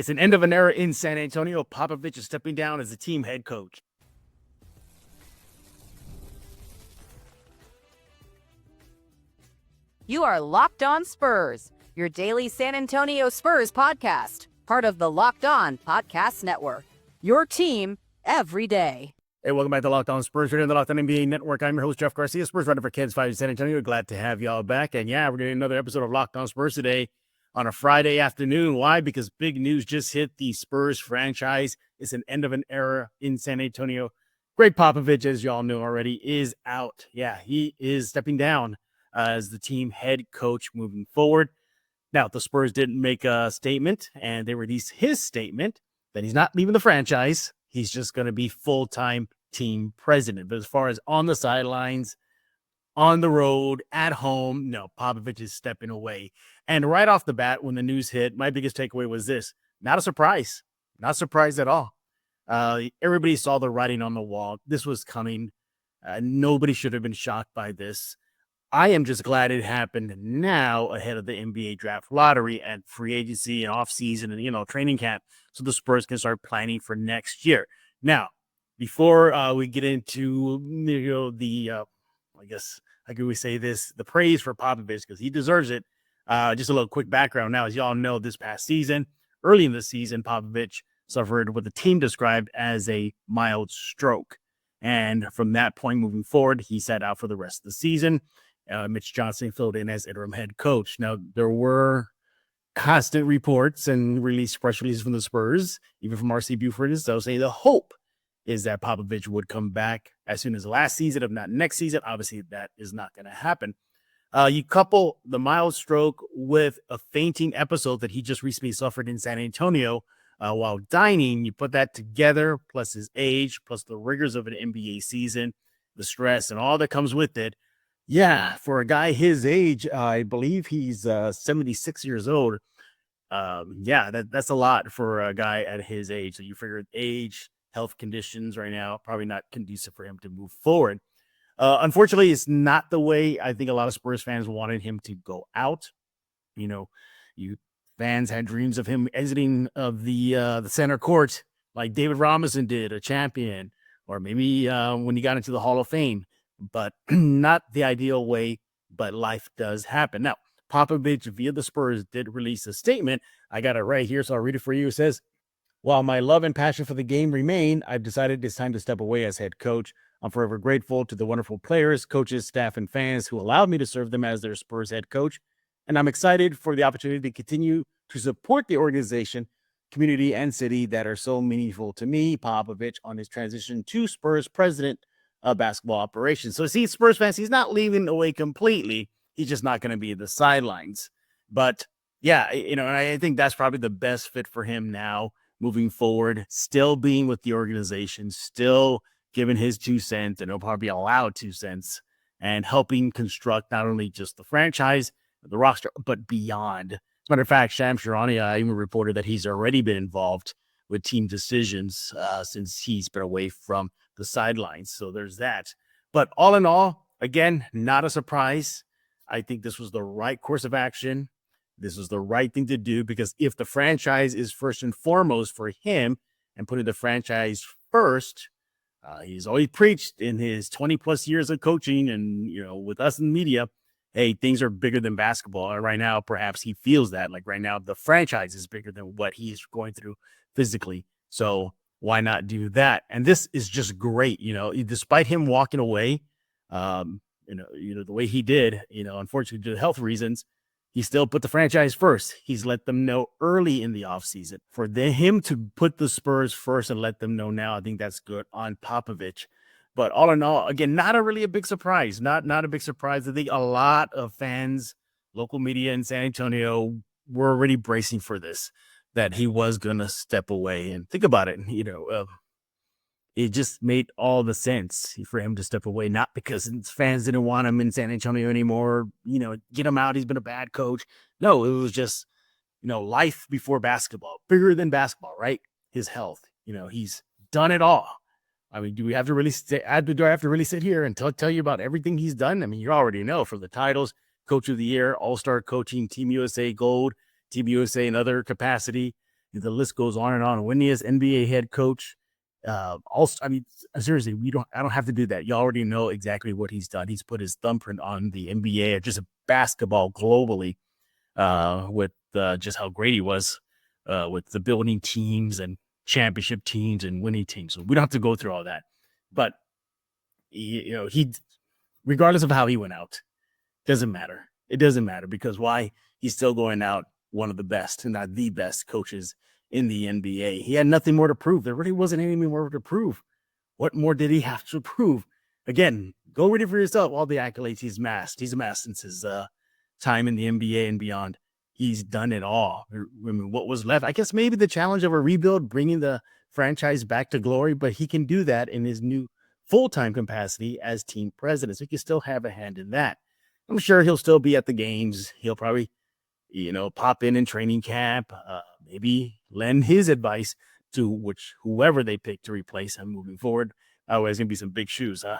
It's an end of an era in San Antonio. Popovich is stepping down as the team head coach. You are Locked On Spurs, your daily San Antonio Spurs podcast, part of the Locked On Podcast Network. Your team every day. Hey, welcome back to Locked On Spurs. We're in the Locked On NBA Network. I'm your host, Jeff Garcia, Spurs writer for Kids 5 in San Antonio. Glad to have y'all back. And yeah, we're doing another episode of Locked On Spurs today on a Friday afternoon. Why? Because big news just hit. The Spurs franchise is an end of an era in San Antonio. Gregg Popovich, as y'all know already, is out. Yeah, he is stepping down as the team head coach moving forward. Now, the Spurs didn't make a statement, and they released his statement that he's not leaving the franchise. He's just going to be full-time team president. But as far as on the sidelines, on the road, at home, no, Popovich is stepping away. And right off the bat, when the news hit, my biggest takeaway was this. Not a surprise. Not surprised at all. Everybody saw the writing on the wall. This was coming. Nobody should have been shocked by this. I am just glad it happened now ahead of the NBA draft lottery and free agency and offseason and, training camp, so the Spurs can start planning for next year. Now, before we get into, I guess, how can we say this, the praise for Popovich, because he deserves it. Just a little quick background now. As y'all know, this past season, early in the season, Popovich suffered what the team described as a mild stroke. And from that point moving forward, he sat out for the rest of the season. Mitch Johnson filled in as interim head coach. Now, there were constant reports and press releases from the Spurs, even from R.C. Buford himself, saying the hope is that Popovich would come back as soon as last season, if not next season. Obviously, that is not going to happen. You couple the mild stroke with a fainting episode that he just recently suffered in San Antonio while dining. You put that together, plus his age, plus the rigors of an NBA season, the stress and all that comes with it. Yeah, for a guy his age, I believe he's 76 years old. That's a lot for a guy at his age. So you figure age, health conditions right now, probably not conducive for him to move forward. Unfortunately, it's not the way I think a lot of Spurs fans wanted him to go out. You fans had dreams of him exiting of the center court like David Robinson did, a champion, or maybe when he got into the Hall of Fame. But not the ideal way, but life does happen. Now, Popovich via the Spurs did release a statement. I got it right here, so I'll read it for you. It says, "While my love and passion for the game remain, I've decided it's time to step away as head coach. I'm forever grateful to the wonderful players, coaches, staff, and fans who allowed me to serve them as their Spurs head coach. And I'm excited for the opportunity to continue to support the organization, community, and city that are so meaningful to me," Popovich, on his transition to Spurs president of basketball operations. So see, Spurs fans, he's not leaving away completely. He's just not going to be the sidelines. But yeah, and I think that's probably the best fit for him now moving forward, still being with the organization, still giving his 2 cents, and he'll probably be allowed 2 cents, and helping construct not only just the franchise, the roster, but beyond. As a matter of fact, Shams Charania even reported that he's already been involved with team decisions since he's been away from the sidelines. So there's that. But all in all, again, not a surprise. I think this was the right course of action. This was the right thing to do, because if the franchise is first and foremost for him and putting the franchise first, he's always preached in his 20 plus years of coaching and, with us in the media, hey, things are bigger than basketball. And right now, perhaps he feels that. Like right now, the franchise is bigger than what he's going through physically. So why not do that? And this is just great. Despite him walking away, the way he did, unfortunately due to health reasons, he still put the franchise first. He's let them know early in the offseason. For him to put the Spurs first and let them know now, I think that's good on Popovich. But all in all, again, not a big surprise. Not a big surprise. I think a lot of fans, local media in San Antonio, were already bracing for this, that he was going to step away. And think about it, it just made all the sense for him to step away, not because fans didn't want him in San Antonio anymore, get him out, he's been a bad coach. No, it was just, life before basketball, bigger than basketball, right? His health, he's done it all. I mean, do I have to really sit here and tell you about everything he's done? I mean, you already know, from the titles, Coach of the Year, All-Star Coaching, Team USA Gold, Team USA in other capacity, The list goes on and on. Winningest NBA head coach. Also, I mean, seriously, I don't have to do that. You already know exactly what he's done. He's put his thumbprint on the NBA, or just basketball globally, with just how great he was, with the building teams and championship teams and winning teams. So we don't have to go through all that. But he, regardless of how he went out, doesn't matter. It doesn't matter, because why? He's still going out one of the best, and not the best coaches in the NBA. He had nothing more to prove. There really wasn't anything more to prove. What more did he have to prove? Again, go read it for yourself. All the accolades he's amassed. He's amassed since his time in the NBA and beyond. He's done it all. I mean, what was left? I guess maybe the challenge of a rebuild, bringing the franchise back to glory, but he can do that in his new full-time capacity as team president. So he can still have a hand in that. I'm sure he'll still be at the games. He'll probably, pop in training camp, maybe lend his advice to whoever they pick to replace him moving forward. Always going to be some big shoes, huh?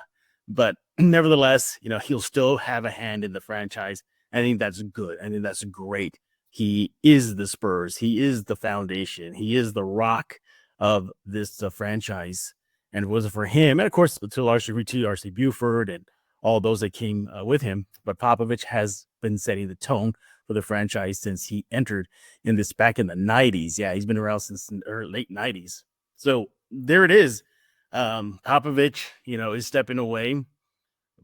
But nevertheless, he'll still have a hand in the franchise. I think that's good. I think that's great. He is the Spurs. He is the foundation. He is the rock of this franchise. And if it wasn't for him, and of course, to a large degree, too, R.C. Buford and all those that came with him, but Popovich has been setting the tone for the franchise since he entered in this back in the 90s. Yeah, he's been around since the late 90s. So there it is. Popovich, is stepping away,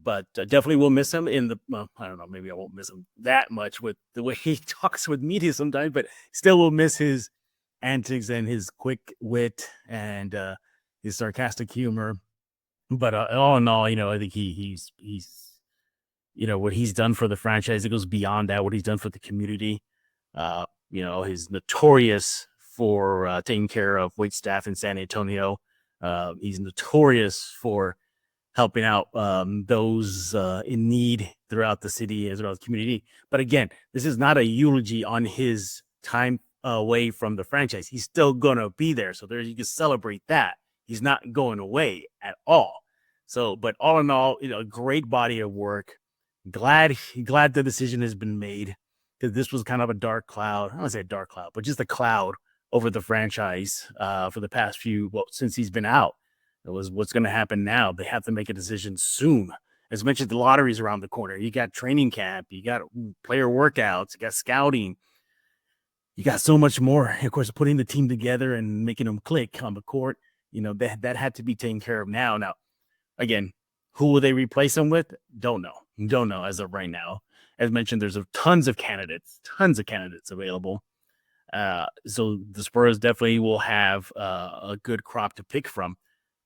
but definitely will miss him I don't know, maybe I won't miss him that much with the way he talks with media sometimes, but still will miss his antics and his quick wit and his sarcastic humor. But all in all, I think he's what he's done for the franchise, it goes beyond that. What he's done for the community, he's notorious for taking care of wait staff in San Antonio. He's notorious for helping out those in need throughout the city as well as the community. But again, this is not a eulogy on his time away from the franchise. He's still gonna be there, so there you can celebrate that. He's not going away at all. So, but all in all, a great body of work. Glad the decision has been made, because this was kind of a dark cloud. I don't want to say a dark cloud, but just a cloud over the franchise for the past since he's been out. It was what's going to happen now. They have to make a decision soon. As mentioned, the lottery's around the corner. You got training camp, you got player workouts, you got scouting, you got so much more. Of course, putting the team together and making them click on the court, that had to be taken care of now. Now, again, who will they replace him with? Don't know as of right now. As mentioned, there's tons of candidates available. So the Spurs definitely will have a good crop to pick from.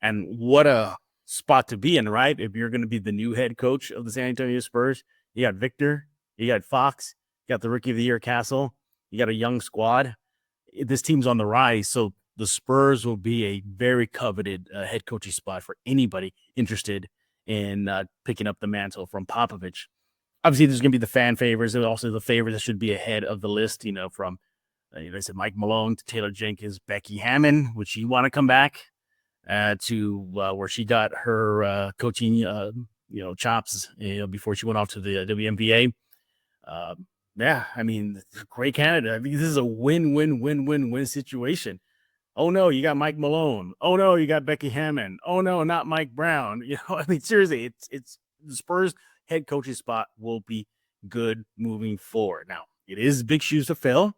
And what a spot to be in, right? If you're going to be the new head coach of the San Antonio Spurs, you got Victor, you got Fox, you got the Rookie of the Year Castle, you got a young squad. This team's on the rise, so the Spurs will be a very coveted head coaching spot for anybody interested in picking up the mantle from Popovich. Obviously, there's going to be the fan favors, and also the favors that should be ahead of the list, from, I said, Mike Malone to Taylor Jenkins, Becky Hammon, would she want to come back to where she got her coaching, chops, before she went off to the WNBA. Yeah, I mean, great candidate. I think this is a win-win-win-win-win situation. Oh no, you got Mike Malone. Oh no, you got Becky Hammon. Oh no, not Mike Brown. I mean, seriously, it's the Spurs head coaching spot will be good moving forward. Now, it is big shoes to fill.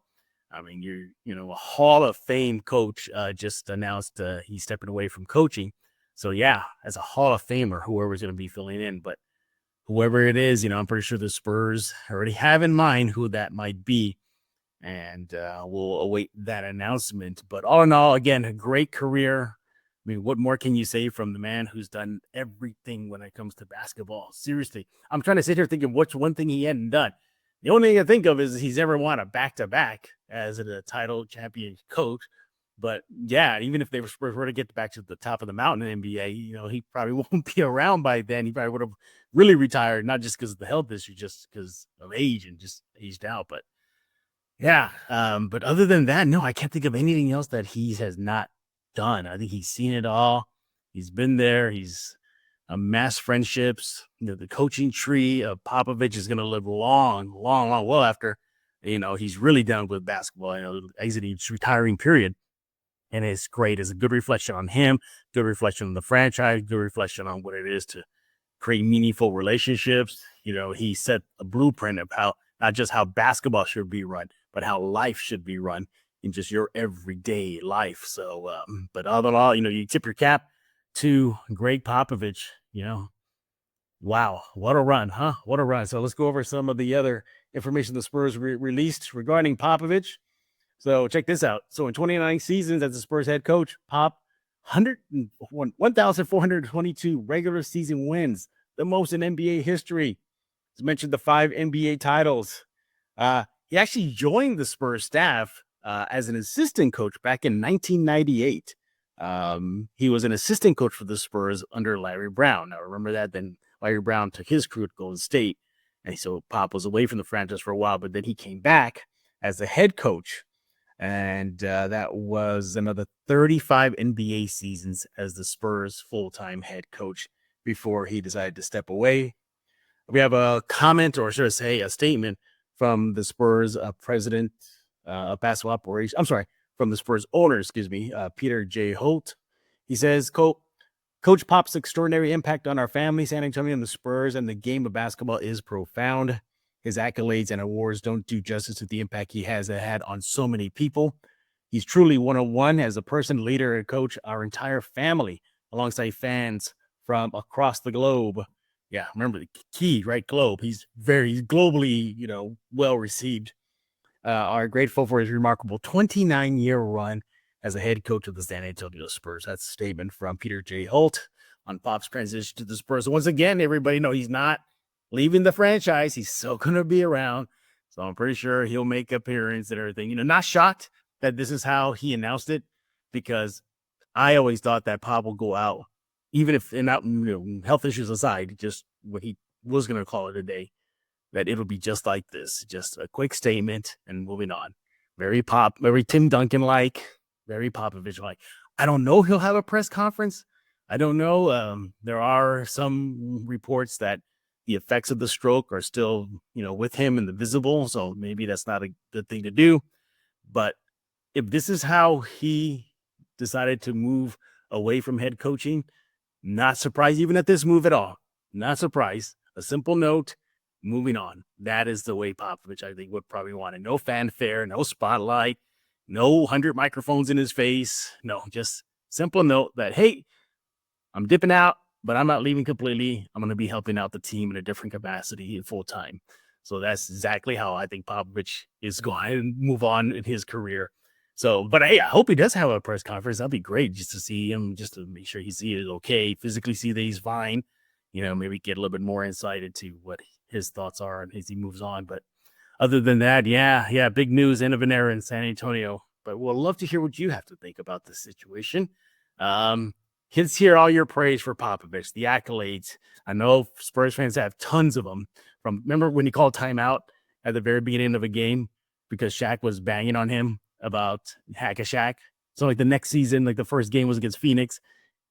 I mean, a Hall of Fame coach just announced he's stepping away from coaching. So yeah, as a Hall of Famer, whoever's going to be filling in, but whoever it is, I'm pretty sure the Spurs already have in mind who that might be. And we'll await that announcement. But all in all, again, a great career. I mean, what more can you say from the man who's done everything when it comes to basketball? Seriously, I'm trying to sit here thinking what's one thing he hadn't done. The only thing I think of is he's ever won a back-to-back as a title champion coach. But yeah, even if they were to get back to the top of the mountain in the NBA, he probably won't be around by then. He probably would have really retired, not just because of the health issue, just because of age and just aged out. But yeah, but other than that, no, I can't think of anything else that he has not done. I think he's seen it all. He's been there. He's amassed friendships. The coaching tree of Popovich is going to live long, long, long, well after He's really done with basketball, exiting his retiring period. And it's great. It's a good reflection on him, good reflection on the franchise, good reflection on what it is to create meaningful relationships. He set a blueprint of how, not just how basketball should be run, but how life should be run in just your everyday life. So, but all in all, you tip your cap to Gregg Popovich. Wow, what a run, huh? What a run. So let's go over some of the other information the Spurs released regarding Popovich. So check this out. So in 29 seasons as the Spurs head coach, Pop 1,422 regular season wins, the most in NBA history. As mentioned, the 5 NBA titles. He actually joined the Spurs staff as an assistant coach back in 1998. He was an assistant coach for the Spurs under Larry Brown. Now remember that. Then Larry Brown took his crew to Golden State, and so Pop was away from the franchise for a while. But then he came back as the head coach. And that was another 35 NBA seasons as the Spurs full-time head coach before he decided to step away. We have a comment, or should I say a statement, from the Spurs president of basketball operations. I'm sorry, from the Spurs owner, Peter J. Holt. He says, quote, Coach Pop's extraordinary impact on our family, San Antonio, and the Spurs and the game of basketball is profound. His accolades and awards don't do justice to the impact he has had on so many people. He's truly one-on-one as a person, leader, and coach, our entire family, alongside fans from across the globe. Yeah, remember the key, right? Globe. He's globally, well received. Are grateful for his remarkable 29-year run as a head coach of the San Antonio Spurs. That's a statement from Peter J. Holt on Pop's transition to the Spurs. Once again, everybody know he's not leaving the franchise. He's still going to be around. So I'm pretty sure he'll make appearance and everything. Not shocked that this is how he announced it, because I always thought that Pop will go out, even if health issues aside, just what he was going to call it a day, that it'll be just like this, just a quick statement and moving on. Very Tim Duncan-like, very Popovich-like. I don't know he'll have a press conference. I don't know. There are some reports that the effects of the stroke are still, with him and the visible. So maybe that's not a good thing to do. But if this is how he decided to move away from head coaching, not surprised even at this move at all. Not surprised. A simple note, moving on. That is the way Popovich, I think, would probably want it. No fanfare, no spotlight, no 100 microphones in his face. No, just simple note that, hey, I'm dipping out, but I'm not leaving completely. I'm going to be helping out the team in a different capacity full time. So that's exactly how I think Popovich is going to move on in his career. So, but hey, I hope he does have a press conference. That'd be great just to see him, just to make sure he's okay, physically see that he's fine. Maybe get a little bit more insight into what his thoughts are as he moves on. But other than that, yeah, big news, end of an era in San Antonio. But we'll love to hear what you have to think about this situation. Let's hear all your praise for Popovich, the accolades. I know Spurs fans have tons of them. Remember when he called timeout at the very beginning of a game because Shaq was banging on him about Hack-a-Shaq? So like the next season, like the first game was against Phoenix,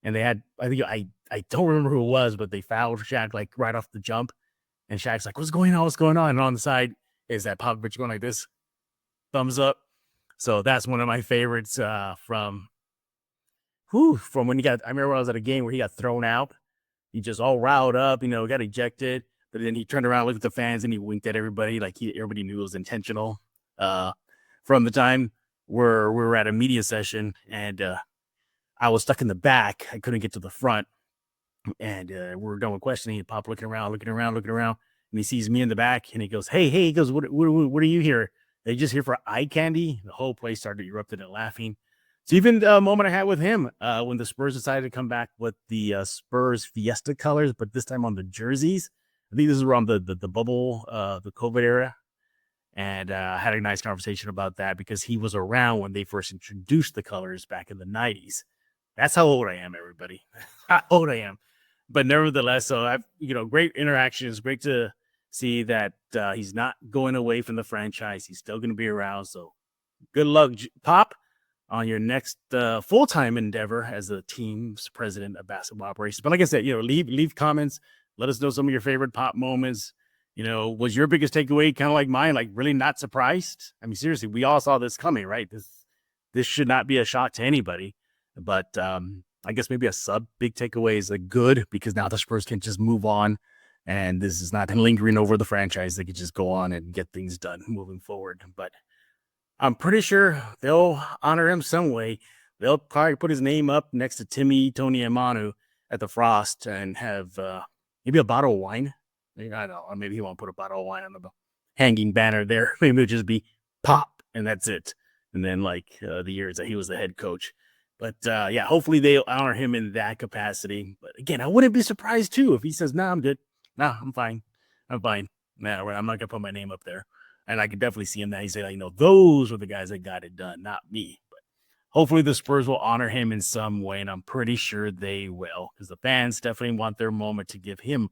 and they had, I don't remember who it was, but they fouled Shaq like right off the jump. And Shaq's like, what's going on? What's going on? And on the side is that Popovich going like this, thumbs up. So that's one of my favorites from when he got, I remember when I was at a game where he got thrown out. He just all riled up, got ejected. But then he turned around, looked at the fans, and he winked at everybody like everybody knew it was intentional. From the time we were at a media session, and I was stuck in the back. I couldn't get to the front. And we were done with questioning. And Pop looking around. And he sees me in the back, and he goes, hey, he goes, what are you here? They just here for eye candy? The whole place started erupting and laughing. So even the moment I had with him when the Spurs decided to come back with the Spurs Fiesta colors, but this time on the jerseys. I think this is around the bubble, the COVID era. And I had a nice conversation about that because he was around when they first introduced the colors back in the 90s. That's how old I am, everybody. How old I am. But nevertheless, so I've, great interactions. Great to see that he's not going away from the franchise. He's still going to be around. So good luck, Pop, on your next full-time endeavor as the team's president of basketball operations. But like I said, leave comments. Let us know some of your favorite Pop moments. Was your biggest takeaway kind of like mine, like really not surprised? I mean, seriously, we all saw this coming, right? This should not be a shock to anybody. But I guess maybe a sub big takeaway is a good, because now the Spurs can just move on, and this is not lingering over the franchise. They can just go on and get things done moving forward. But I'm pretty sure they'll honor him some way. They'll probably put his name up next to Tony and Manu at the Frost and have maybe a bottle of wine. I don't know. Or maybe he won't put a bottle of wine on the hanging banner there. Maybe it'll just be Pop, and that's it. And then the years that he was the head coach. But yeah, hopefully they'll honor him in that capacity. But again, I wouldn't be surprised too if he says, "Nah, I'm good. Nah, I'm fine. I'm fine. Nah, I'm not gonna put my name up there." And I could definitely see him that he say, those were the guys that got it done, not me. But hopefully the Spurs will honor him in some way, and I'm pretty sure they will, because the fans definitely want their moment to give him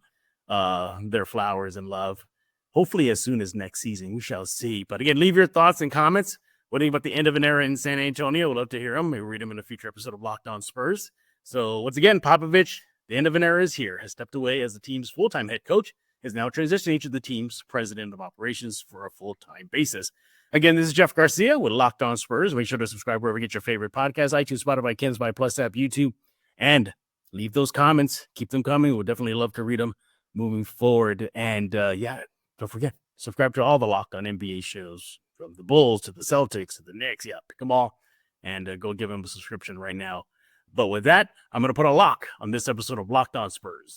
their flowers and love. Hopefully as soon as next season. We shall see. But again, leave your thoughts and comments. What do you think about the end of an era in San Antonio? We'd love to hear them. Maybe read them in a future episode of Locked On Spurs. So once again, Popovich, the end of an era is here, has stepped away as the team's full-time head coach, is now transitioning to the team's president of operations for a full-time basis. Again, this is Jeff Garcia with Locked On Spurs. Make sure to subscribe wherever you get your favorite podcast, iTunes, Spotify, Ken's by Plus app, YouTube, and leave those comments. Keep them coming. We'll definitely love to read them moving forward. And yeah, don't forget, subscribe to all the Locked On NBA shows, from the Bulls to the Celtics to the Knicks. Yeah, pick them all and go give them a subscription right now. But with that, I'm going to put a lock on this episode of Locked On Spurs.